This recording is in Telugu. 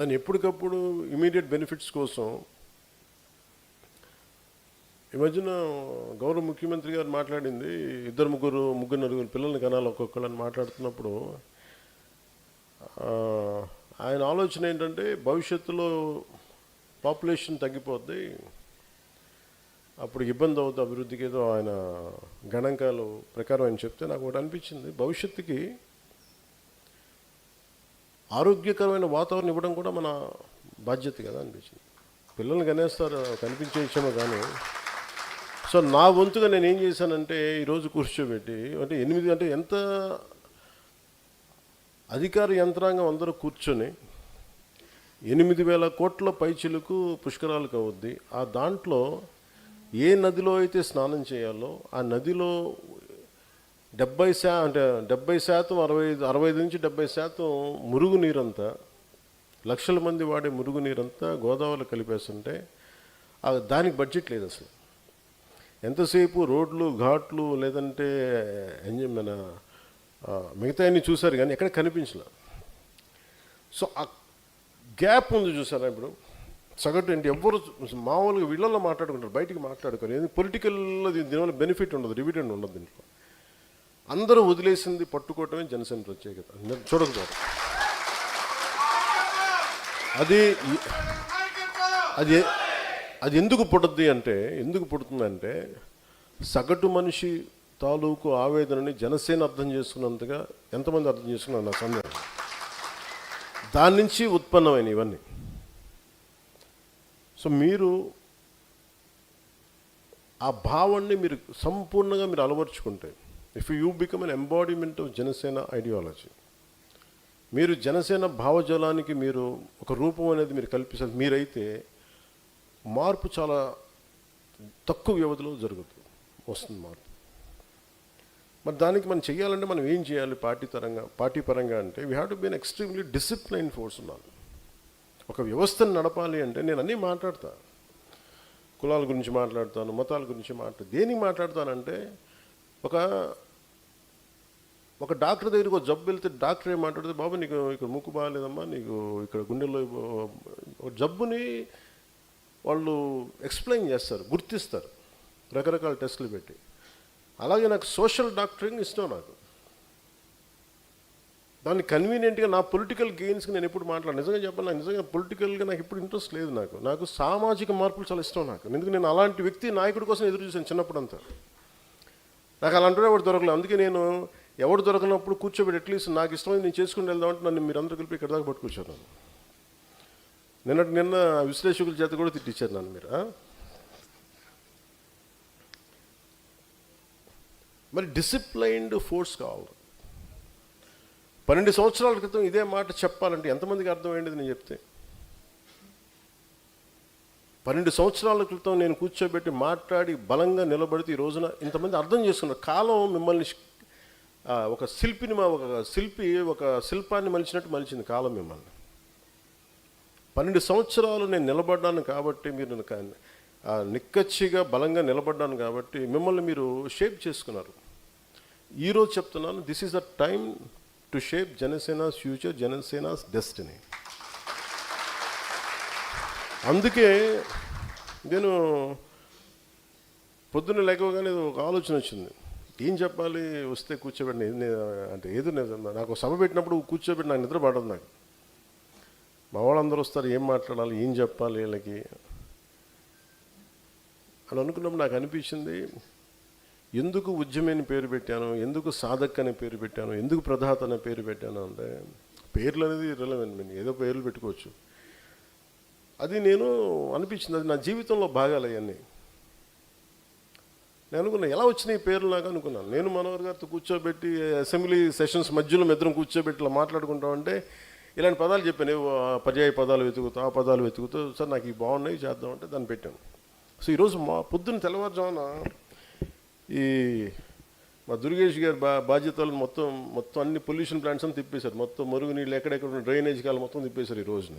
దాన్ని ఎప్పటికప్పుడు ఇమీడియట్ బెనిఫిట్స్ కోసం ఈ మధ్యన గౌరవ ముఖ్యమంత్రి గారు మాట్లాడింది, ముగ్గురు నలుగురు పిల్లల్ని కనాలి ఒక్కొక్కళ్ళని మాట్లాడుతున్నప్పుడు ఆయన ఆలోచన ఏంటంటే భవిష్యత్తులో పాపులేషన్ తగ్గిపోద్ది, అప్పుడు ఇబ్బంది అవుతుంది అభివృద్ధికి. ఏదో ఆయన గణాంకాలు ప్రకారం ఆయన చెప్తే నాకు ఒకటి అనిపించింది, భవిష్యత్తుకి ఆరోగ్యకరమైన వాతావరణం ఇవ్వడం కూడా మన బాధ్యత కదా అనిపించింది. పిల్లల్ని కనేస్తారు కనిపించేసామో కానీ. సో నా వంతుగా నేను ఏం చేశానంటే ఈరోజు కూర్చోబెట్టి, అంటే 8 అంటే ఎంత అధికార యంత్రాంగం అందరూ కూర్చొని 8,000 కోట్ల పైచిలకు పుష్కరాలకు అవుద్ది. ఆ దాంట్లో ఏ నదిలో అయితే స్నానం చేయాలో ఆ నదిలో 70% 65 నుంచి 70% మురుగునీరంతా, లక్షల మంది వాడే మురుగునీరంతా గోదావరిలో కలిపేస్తుంటే దానికి బడ్జెట్ లేదు అసలు. ఎంతసేపు రోడ్లు ఘాట్లు లేదంటే మన మిగతా అన్ని చూశారు కానీ ఎక్కడ కనిపించలే. సో ఆ గ్యాప్ ఉంది చూసారా. ఇప్పుడు సగటు ఏంటి, ఎవ్వరు మామూలుగా వీళ్ళల్లో మాట్లాడుకుంటారు, బయటికి మాట్లాడుకోరు. ఎందుకు పొలిటికల్లో దీనివల్ల బెనిఫిట్ ఉండదు, డివిడెండ్ ఉండదు దీంట్లో. అందరూ వదిలేసింది పట్టుకోవటమే జనసేన ప్రత్యేకత. చూడకపోవడం అది ఎందుకు పుడుతుందంటే సగటు మనిషి తాలూకు ఆవేదనని జనసేన అర్థం చేసుకున్నంతగా ఎంతమంది అర్థం చేసుకున్నారు నా సందేహం. దాని నుంచి ఉత్పన్నమైన ఇవన్నీ. సో మీరు ఆ భావాన్ని మీరు సంపూర్ణంగా మీరు అలవర్చుకుంటే, if you become an embodiment of Janasena ideology, మీరు జనసేన భావజాలానికి మీరు ఒక రూపం అనేది మీరు కల్పిస్తారు, మీరైతే మార్పు చాలా తక్కువ వ్యవధిలో వస్తుంది మార్పు. మరి దానికి మనం చేయాలంటే మనం ఏం చేయాలి పార్టీ పరంగా అంటే we have to be an extremely discipline force ఉండాలి. ఒక వ్యవస్థను నడపాలి అంటే నేను అన్నీ మాట్లాడతా, కులాల గురించి మాట్లాడతాను, మతాల గురించి దేనికి మాట్లాడతానంటే ఒక డాక్టర్ దగ్గరికి ఒక జబ్బు వెళ్తే డాక్టర్ ఏం మాట్లాడితే, బాబు నీకు ఇక్కడ ముక్కు బాగాలేదమ్మా, నీకు ఇక్కడ గుండెల్లో జబ్బుని వాళ్ళు ఎక్స్ప్లెయిన్ చేస్తారు, గుర్తిస్తారు రకరకాల టెస్టులు పెట్టి. అలాగే నాకు సోషల్ డాక్టరింగ్ ఇష్టం. నాకు దాన్ని కన్వీనియంట్గా నా పొలిటికల్ గెయిన్స్కి నేను ఎప్పుడు నిజంగా చెప్పాలి, నాకు నిజంగా పొలిటికల్గా నాకు ఎప్పుడు ఇంట్రెస్ట్ లేదు. నాకు సామాజిక మార్పులు చాలా ఇష్టం. ఎందుకు నేను అలాంటి వ్యక్తి నాయకుడి కోసం ఎదురు చూసాను చిన్నప్పుడంతా. నాకు అలాంటి ఎవరు దొరకలేదు. అందుకే నేను ఎవరు దొరకనప్పుడు కూర్చోబెట్టి అట్లీస్ట్ నాకు ఇష్టమైంది నేను చేసుకుని వెళ్దామంటే నన్ను మీరందరూ కలిపి ఇక్కడ దాకా పట్టుకొచ్చారు. నిన్న విశ్లేషకుల చేత కూడా తిట్టించారు నన్ను మీరు. మరి డిసిప్లైన్డ్ ఫోర్స్ కావాలి. 12 సంవత్సరాల క్రితం ఇదే మాట చెప్పాలంటే ఎంతమందికి అర్థమైంది నేను చెప్తే? 12 సంవత్సరాల క్రితం నేను కూర్చోబెట్టి మాట్లాడి బలంగా నిలబడితే ఈ రోజున ఇంతమంది అర్థం చేసుకున్నారు. కాలం మిమ్మల్ని ఒక శిల్పాన్ని మలిచినట్టు మలిచింది కాలం మిమ్మల్ని. 12 సంవత్సరాలు నేను నిలబడ్డాను కాబట్టి, మీరు నిక్కచ్చిగా బలంగా నిలబడ్డాను కాబట్టి మిమ్మల్ని మీరు షేప్ చేసుకున్నారు. ఈరోజు చెప్తున్నాను, this is the time to shape Janasena's future, Janasena's destiny. అందుకే నేను పొద్దున్న లేకగానే ఒక ఆలోచన వచ్చింది, ఏం చెప్పాలి, వస్తే కూర్చోబెట్టి అంటే ఏదో నాకు సభ పెట్టినప్పుడు కూర్చోబెట్టి నాకు నిద్ర పడదు. నాకు మా వాళ్ళందరూ వస్తారు, ఏం మాట్లాడాలి, ఏం చెప్పాలి వీళ్ళకి అని అనుకున్నప్పుడు నాకు అనిపించింది, ఎందుకు ఉద్యమని పేరు పెట్టాను, ఎందుకు సాధక్ అనే పేరు పెట్టాను, ఎందుకు ప్రధాత అనే పేరు పెట్టాను అంటే పేర్లు అనేది రిలవెంట్. ఏదో పేర్లు పెట్టుకోవచ్చు. అది నేను అనిపించింది, అది నా జీవితంలో భాగాలు అవన్నీ. నేను అనుకున్నా ఎలా వచ్చినాయి పేర్లు నాకు అనుకున్నాను. నేను మనోహర్ గారితో కూర్చోబెట్టి అసెంబ్లీ సెషన్స్ మధ్యలో ఇద్దరం కూర్చోబెట్టి ఇలా మాట్లాడుకుంటామంటే ఇలాంటి పదాలు చెప్పాను, పర్యాయ పదాలు వెతుకుతూ ఆ పదాలు వెతుకుతూ సార్ నాకు ఇవి బాగున్నాయి చేద్దామంటే దాన్ని పెట్టాను. సో ఈరోజు పొద్దున్న తెల్లవారుజామున మా దుర్గేష్ గారి బాధ్యతలు మొత్తం అన్ని పొల్యూషన్ ప్లాంట్స్ అని తిప్పేశారు. మొత్తం మురుగు నీళ్ళు ఎక్కడెక్కడ డ్రైనేజ్ కాలు మొత్తం తిప్పేశారు ఈరోజు.